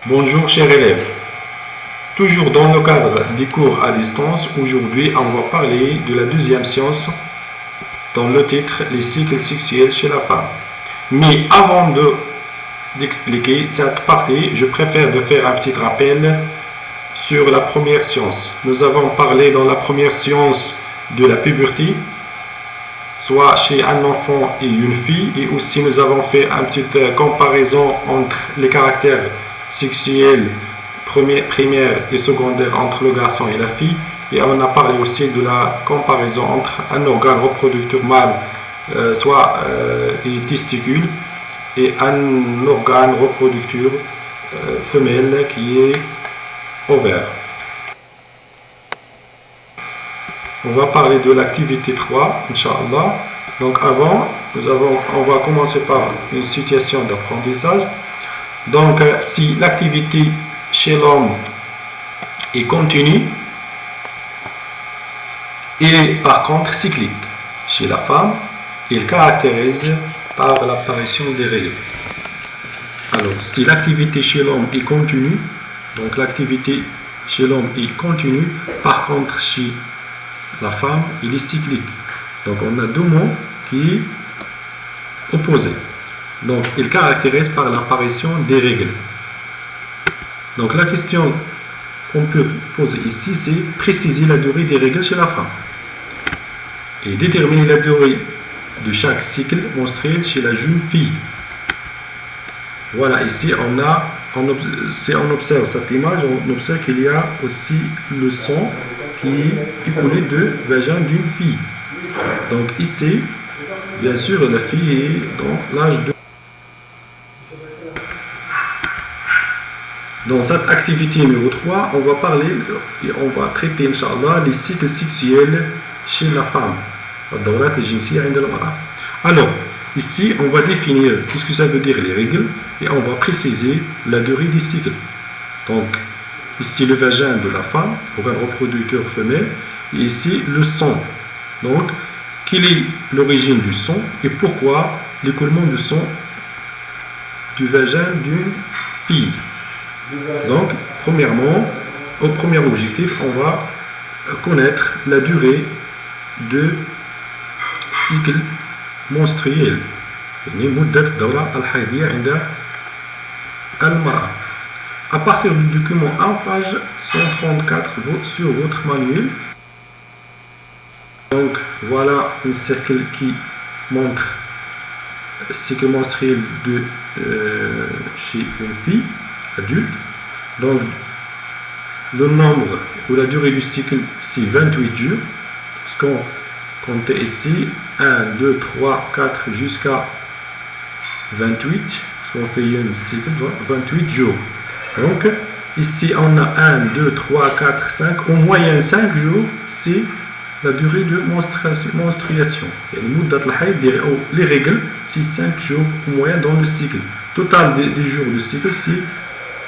Bonjour chers élèves, toujours dans le cadre des cours à distance, aujourd'hui on va parler de la deuxième science dans le titre les cycles sexuels chez la femme. Mais avant d'expliquer cette partie, je préfère de faire un petit rappel sur la première science. Nous avons parlé dans la première science de la puberté, soit chez un enfant et une fille, et aussi nous avons fait une petite comparaison entre les caractères sexuels primaire et secondaire entre le garçon et la fille, et on a parlé aussi de la comparaison entre un organe reproducteur mâle, soit les testicules, et un organe reproducteur femelle qui est ovaire. On va parler de l'activité 3, Inch'Allah. Donc avant, on va commencer par une situation d'apprentissage. Donc si l'activité chez l'homme est continue et par contre cyclique, chez la femme, il caractérise par l'apparition des règles. Alors si l'activité chez l'homme est continue, donc l'activité chez l'homme est continue, par contre chez la femme, il est cyclique. Donc on a deux mots qui sont opposés. Donc il caractérise par l'apparition des règles. Donc la question qu'on peut poser ici, c'est préciser la durée des règles chez la femme et déterminer la durée de chaque cycle menstruel chez la jeune fille. Voilà, ici si on observe cette image, on observe qu'il y a aussi le sang qui est écoulé de vagin d'une fille. Donc ici, bien sûr, la fille est dans l'âge de... Dans cette activité numéro 3, on va parler et on va traiter, Inch'Allah, les cycles sexuels chez la femme. Alors, ici, on va définir ce que ça veut dire les règles et on va préciser la durée des cycles. Donc, ici, le vagin de la femme, organe reproducteur femelle, et ici, le sang. Donc, quelle est l'origine du sang et pourquoi l'écoulement du sang du vagin d'une fille. Donc, premièrement, au premier objectif, on va connaître la durée de cycle menstruel. À partir du document 1, page 134 sur votre manuel. Donc, voilà un cercle qui montre le cycle menstruel chez une fille adulte. Donc le nombre ou la durée du cycle c'est 28 jours, parce qu'on compte ici 1, 2, 3, 4 jusqu'à 28, parce qu'on fait un cycle 28 jours. Donc ici on a 1, 2, 3, 4, 5, au moyen 5 jours c'est la durée de menstruation. Les règles c'est 5 jours au moyen dans le cycle. Total des jours de cycle c'est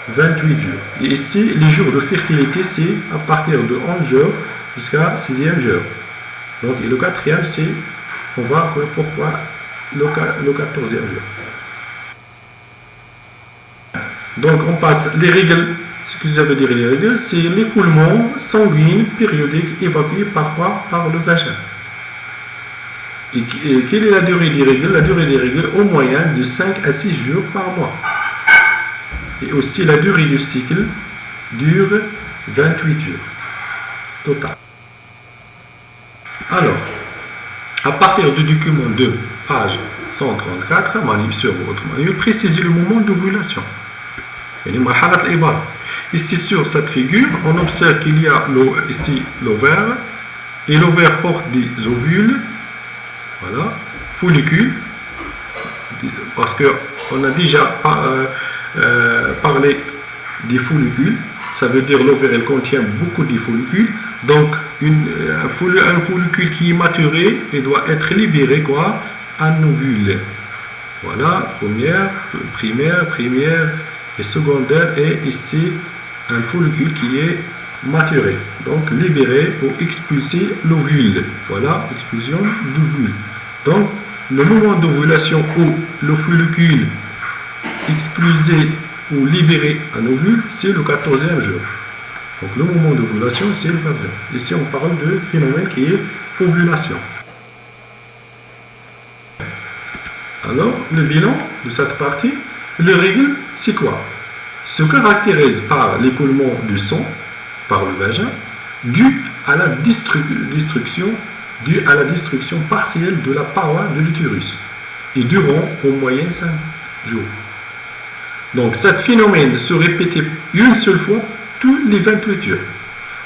28 jours. Et ici, les jours de fertilité, c'est à partir de 11 jours jusqu'à 6e jour. Donc, et le 4e, c'est, on va voir pourquoi le 14e jour. Donc, on passe les règles. Ce que ça veut dire les règles, c'est l'écoulement sanguin périodique évacué par quoi? Par le vagin. Et quelle est la durée des règles? La durée des règles, au moyen de 5 à 6 jours par mois. Et aussi la durée du cycle dure 28 jours total. Alors, à partir du document 2, page 134, sur votre manuel, précisez le moment d'ovulation. Ici sur cette figure, on observe qu'il y a ici l'ovaire, et l'ovaire porte des ovules, voilà, follicules, parce qu'on a déjà parler des follicules, ça veut dire l'ovaire elle contient beaucoup de follicules, donc un follicule qui est maturé, il doit être libéré quoi? Un ovule. Voilà, primaire et secondaire, et ici un follicule qui est maturé, donc libéré pour expulser l'ovule. Voilà, expulsion d'ovule. Donc le moment d'ovulation où le follicule expulsé ou libérer un ovule, c'est le 14e jour. Donc le moment d'ovulation, c'est le 21. Ici, on parle de phénomène qui est ovulation. Alors, le bilan de cette partie, le règle, c'est quoi? Se caractérise par l'écoulement du sang par le vagin, dû à la destruction partielle de la paroi de l'utérus, et durant au moyenne 5 jours. Donc, ce phénomène se répétait une seule fois tous les 28 jours.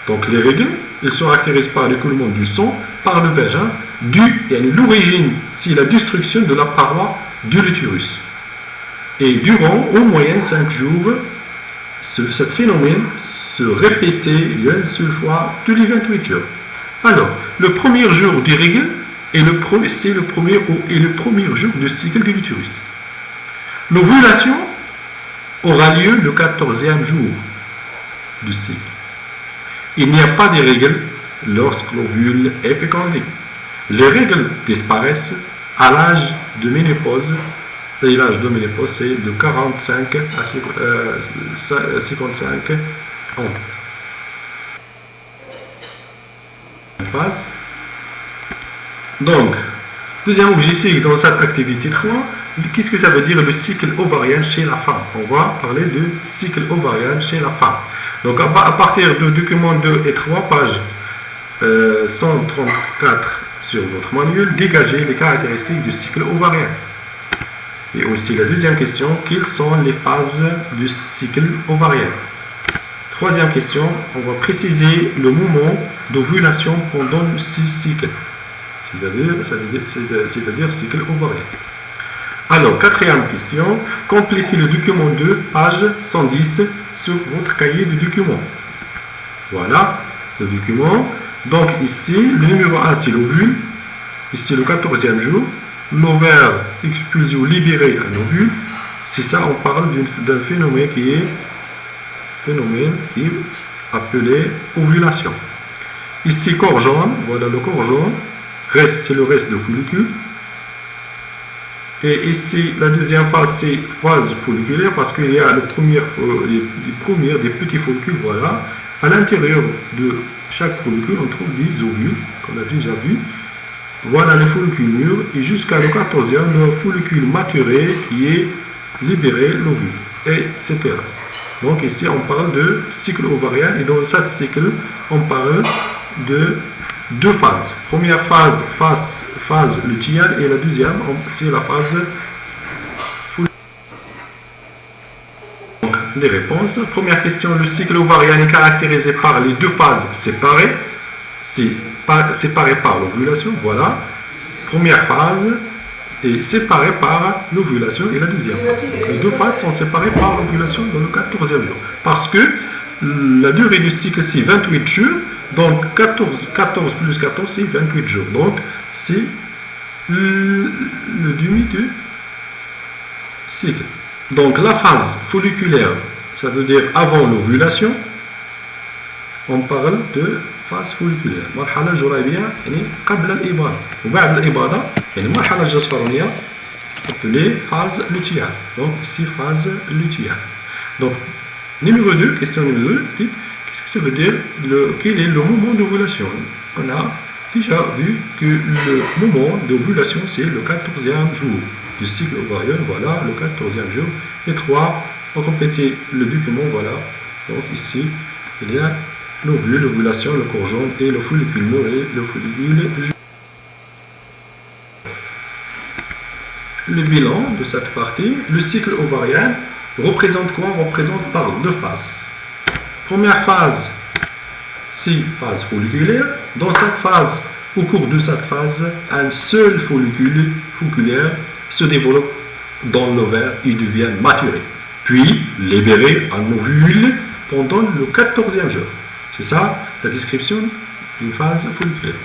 Donc, les règles, elles se caractérisent par l'écoulement du sang par le vagin, dû à l'origine, c'est la destruction de la paroi de l'utérus. Et durant au moyenne 5 jours, ce phénomène se répétait une seule fois tous les 28 jours. Alors, le premier jour des règles, c'est le premier jour du cycle de l'utérus. L'ovulation aura lieu le 14e jour du cycle. Il n'y a pas de règles lorsque l'ovule est fécondé. Les règles disparaissent à l'âge de ménopause. Et l'âge de ménopause, c'est de 45 à 55 ans. On passe. Donc, deuxième objectif dans cette activité 3, qu'est-ce que ça veut dire le cycle ovarien chez la femme? On va parler du cycle ovarien chez la femme. Donc, à partir de documents 2 et 3, page 134 sur votre manuel, dégagez les caractéristiques du cycle ovarien. Et aussi la deuxième question, quelles sont les phases du cycle ovarien? Troisième question, on va préciser le moment d'ovulation pendant ce cycle, c'est-à-dire cycle ovarien. Alors, quatrième question, complétez le document 2, page 110 sur votre cahier de documents. Voilà le document. Donc ici, le numéro 1, c'est l'ovule. Ici, le 14e jour. L'ovaire expulsé ou libéré un ovule. C'est ça, on parle d'un phénomène qui est appelé ovulation. Ici, corps jaune. Voilà le corps jaune. C'est le reste de follicule. Et ici, la deuxième phase, c'est phase folliculaire parce qu'il y a des petits follicules. Voilà. À l'intérieur de chaque follicule, on trouve des ovules, qu'on a déjà vu. Voilà le follicule mûr. Et jusqu'à le 14e, le follicule maturé qui est libéré, l'ovule, etc. Donc ici, on parle de cycle ovarien. Et dans ce cycle, on parle de deux phases. Première phase, phase lutéale, et la deuxième, c'est la phase folliculaire. Donc, les réponses. Première question, le cycle ovarien est caractérisé par les deux phases séparées. Séparées par l'ovulation, voilà. Première phase est séparée par l'ovulation et la deuxième phase. Les deux phases sont séparées par l'ovulation dans le 14e jour. Parce que la durée du cycle, c'est 28 jours. Donc, 14 plus 14, c'est 28 jours. Donc, c'est le demi du cycle. Donc, la phase folliculaire, ça veut dire avant l'ovulation, on parle de phase folliculaire. مرحلة جريبية يعني قبل الإباضة. وبعد الإباضة يعني المرحلة الجسفرونية appelée phase lutéale. Donc, ici, phase lutéale. Donc, numéro 2, question numéro 2, qu'est-ce que ça veut dire? Quel est le moment d'ovulation? On a déjà vu que le moment d'ovulation, c'est le 14e jour du cycle ovarien. Voilà, le 14e jour. Et 3, on complète le document. Voilà. Donc, ici, il y a l'ovule, l'ovulation, le corps jaune et le follicule mûr et le follicule jaune. Le bilan de cette partie, le cycle ovarien représente quoi? Représente par deux phases. Première phase, c'est phase folliculaire. Dans cette phase, au cours de cette phase, un seul follicule folliculaire se développe dans l'ovaire et devient maturé. Puis, libéré en ovule pendant le 14e jour. C'est ça la description d'une phase folliculaire.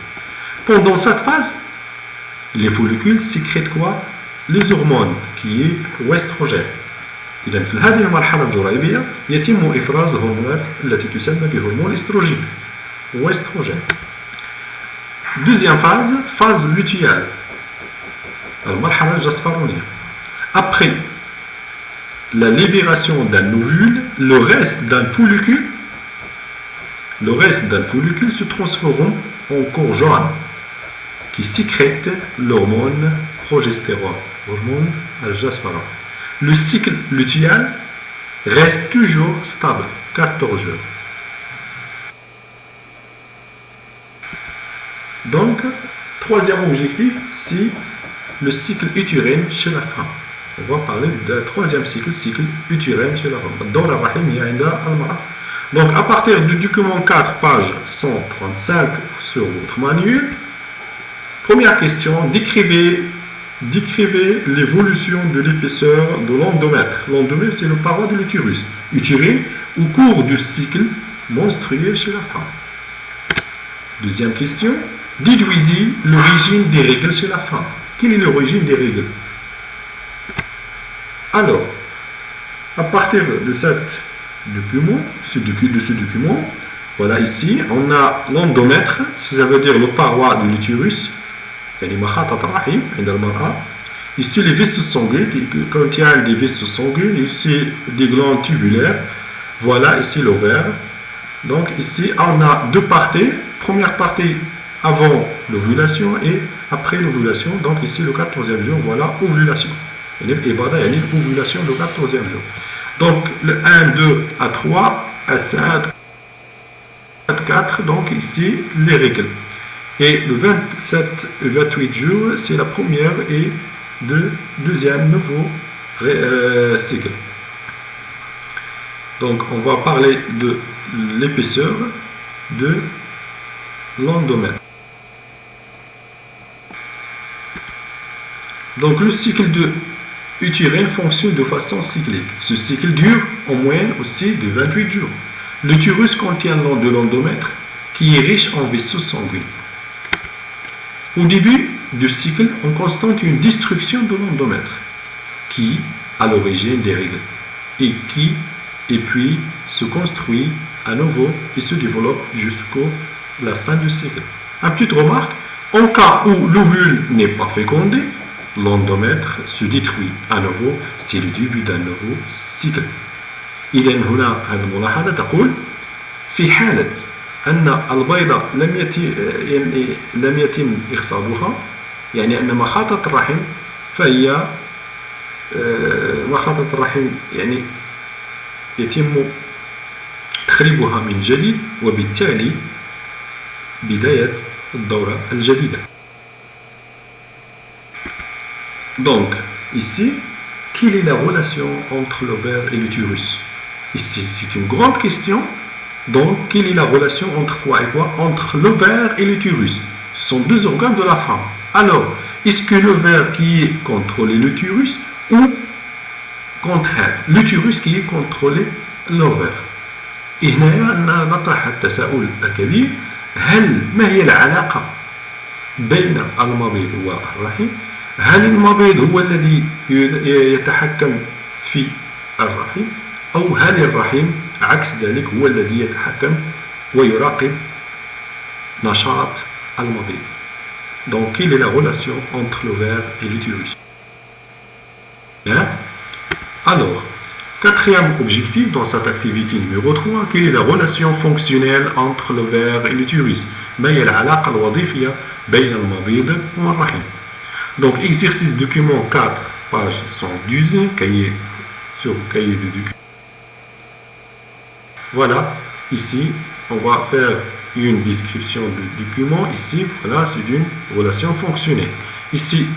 Pendant cette phase, les follicules sécrètent quoi? Les hormones, qui est l'estrogène. إذا في هذه المرحلة الجريبية يتم إفراز هرمونات التي تسمى بهرمون الاستروجين واستروجين. Deuxième phase, phase lutéale. المرحلة الجسفرونية. Après la libération d'un ovule, le reste d'un follicule se transforme en corps jaune qui sécrète l'hormone progestérone, hormone aldosterone. Le cycle lutéal reste toujours stable, 14 heures. Donc, troisième objectif, c'est le cycle utérin chez la femme. On va parler du troisième cycle utérin chez la femme. Dans la rahim, il y a une al-mara. Donc, à partir du document 4, page 135 sur votre manuel, première question, décrivez l'évolution de l'épaisseur de l'endomètre. L'endomètre, c'est le paroi de l'utérus, utérin au cours du cycle menstruel chez la femme. Deuxième question, déduisez l'origine des règles chez la femme. Quelle est l'origine des règles? Alors, à partir de ce document, voilà ici, on a l'endomètre, ça veut dire le paroi de l'utérus, ici les vaisseaux sanguins qui contiennent des vaisseaux sanguins, ici des glandes tubulaires, voilà ici l'ovaire. Donc ici on a deux parties, première partie avant l'ovulation et après l'ovulation, donc ici le 14e jour, voilà ovulation. Ovulation le 14e jour. Donc le 1, 2 à 3, à 5, à 4, donc ici les règles. Et le 27 et 28 jours, c'est la première et deuxième nouveau cycle. Donc on va parler de l'épaisseur de l'endomètre. Donc le cycle de utérin fonctionne de façon cyclique. Ce cycle dure en moyenne aussi de 28 jours. L'utérus contient de l'endomètre qui est riche en vaisseaux sanguins. Au début du cycle, on constate une destruction de l'endomètre qui à l'origine des règles et puis se construit à nouveau et se développe jusqu'à la fin du cycle. Un petite remarque, en cas où l'ovule n'est pas fécondé, l'endomètre se détruit à nouveau, c'est le début d'un nouveau cycle. إذا هنا هذه الملاحظة تقول في حالة أن البيضة لم يتم إخصابها، يعني أن مخاطة الرحم فهي مخاطة الرحم يعني يتم تخريبها من جديد، وبالتالي بداية الدورة الجديدة. Donc, ici, quelle est la relation entre l'ovaire et l'utérus? Ici, c'est une grande question. Donc, quelle est la relation entre quoi et quoi? Entre l'ovaire et l'utérus. Ce sont deux organes de la femme. Alors, est-ce que l'ovaire qui est contrôlé l'utérus ou contraire? L'utérus qui est contrôlé l'ovaire. Et هنا نطرح التساؤل الكبير، ما هي العلاقة بين المبيض والرحم؟ هل المبيض هو الذي يتحكم في الرحم، أو هل الرحم عكس ذلك هو الذي يتحكم ويراقب نشاط المبيض؟ Donc, quelle est la relation entre l'ovaire et l'utérus? Alors, quatrième objectif dans cette activité numéro 3, quelle est la relation fonctionnelle entre l'ovaire et l'utérus? ما هي العلاقة الوظيفية بين المبيض والرحم؟ Donc, exercice document 4, page 112, sur cahier de document. Voilà, ici, on va faire une description du document. Ici, voilà, c'est une relation fonctionnelle. Ici,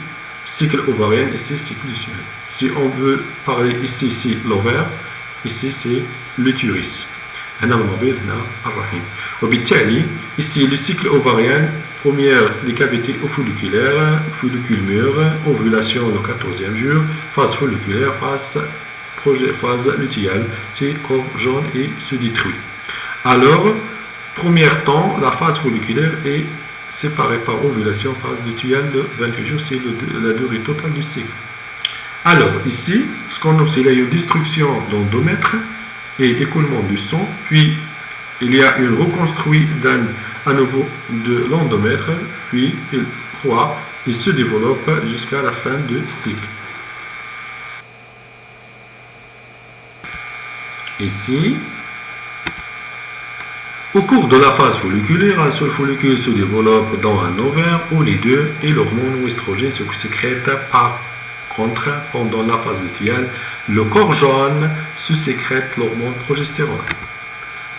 cycle ovarien, ici, cycle lutéal. Si on veut parler ici, c'est l'ovaire, ici, c'est l'utérus. هنا المبيض هنا الرحم. وبالتالي ici le cycle ovarien, première les cavités folliculaires, follicule mûr, ovulation le 14e jour, phase folliculaire, phase lutéale, c'est corps jaune et se détruit. Alors, premier temps, la phase folliculaire est séparée par ovulation, phase lutéale de 28 jours, c'est la durée totale du cycle. Alors, ici, ce qu'on observe, il y a une destruction d'endomètre et écoulement du sang, puis il y a une reconstruction à nouveau de l'endomètre, puis il croît et se développe jusqu'à la fin du cycle. Ici, au cours de la phase folliculaire, un seul follicule se développe dans un ovaire où les deux et l'hormone ou estrogène se sécrètent. Par contre, pendant la phase lutéale, le corps jaune se sécrète l'hormone progestérone.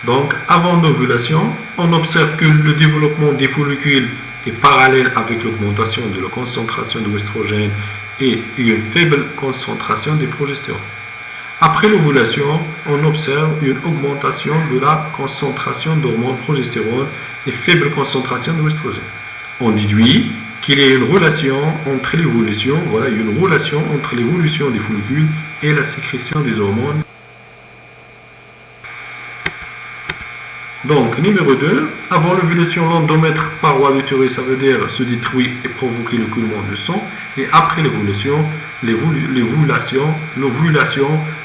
Donc, avant l'ovulation, on observe que le développement des follicules est parallèle avec l'augmentation de la concentration de l'estrogène et une faible concentration de progestérone. Après l'ovulation, on observe une augmentation de la concentration d'hormones progestérone et faible concentration de l'estrogène. On déduit qu'il y a une relation entre l'évolution, une relation entre l'évolution des follicules et la sécrétion des hormones. Donc, numéro 2, avant l'ovulation, l'endomètre paroi l'utérus, ça veut dire se détruit et provoquer le coulement de sang. Et après l'ovulation,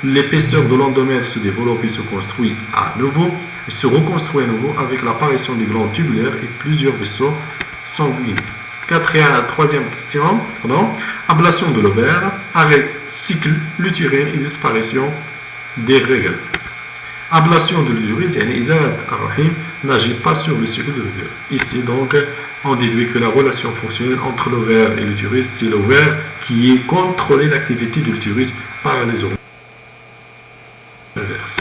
l'épaisseur de l'endomètre se développe et se construit à nouveau, et se reconstruit à nouveau avec l'apparition des glandes tubulaires et plusieurs vaisseaux sanguineux. Troisième question, ablation de l'ovaire avec cycle lutérin et disparition des règles. Ablation de l'utérus, n'agit pas sur le cycle de l'ovaire. Ici, donc, on déduit que la relation fonctionnelle entre l'ovaire et l'utérus, c'est l'ovaire qui est contrôlé l'activité de l'utérus par les hormones inverses.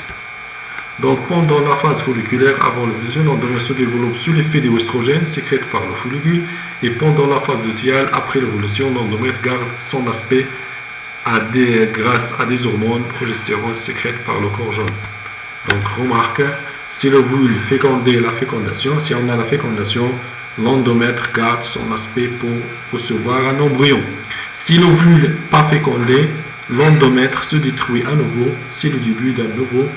Donc, pendant la phase folliculaire, avant l'ovulation, l'endomètre se développe sous l'effet des oestrogènes sécrètes par le follicule, et pendant la phase lutéale, après l'ovulation, l'endomètre garde son aspect grâce à des hormones progestérone sécrètes par le corps jaune. Donc, remarque, si l'ovule fécondé la fécondation, si on a la fécondation, l'endomètre garde son aspect pour recevoir un embryon. Si l'ovule pas fécondé, l'endomètre se détruit à nouveau. C'est le début d'un nouveau